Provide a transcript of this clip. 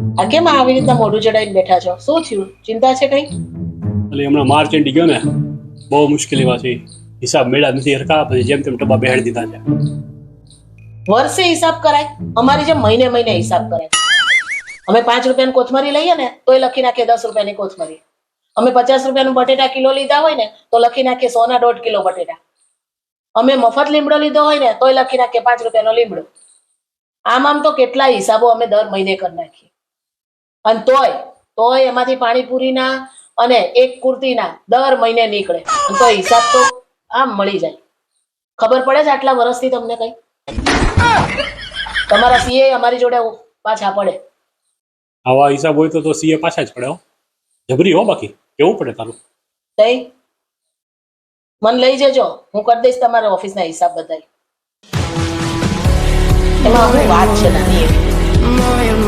આ કેમ આવી રીતના મોઢું ચડાવીને બેઠા છો? શું થયું? ચિંતા છે કઈ? એટલે હમણાં માર્ચ એન્ડી ગયો ને, બહુ મુશ્કેલીમાં છે. હિસાબ મેળા નથી હરખા, પછી જેમ તેમ ટબા બેહાડી દીધા છે. વર્ષે હિસાબ કરાય? અમારી જેમ મહિને મહિને હિસાબ કરાય. અમે 5 રૂપિયાની કોથમરી લઈએ ને તોય લખી નાખીએ 10 રૂપિયાની કોથમરી. અમે 50 રૂપિયાનું બટેટા કિલો લીધા હોય ને તો લખી નાખીએ 100 ના 1.5 કિલો બટેટા. અમે મફત લીમડો લીધો હોય ને તોય લખી નાખીએ 5 રૂપિયાનો લીમડો. આમ તો કેટલા હિસાબો અમે દર મહિને કરી નાખીએ. અને તોય એમાંથી પાણીપુરીના અને એક કુર્તીના દર મહિને નીકળે. અને તો હિસાબ તો આમ મળી જાય. ખબર પડે છે આટલા વર્ષથી તમને કઈ? તમારા સીએ અમારી જોડે પાછા પડે. આવા હિસાબ હોય તો સીએ પાછા જ પડે હો. જબરી હો, બાકી કેવું પડે તારું. તઈ મન લઈ જજો, હું કરી દઈશ તમારા ઓફિસના હિસાબ બધાય. એમાં હું વાત છે નાની એવી.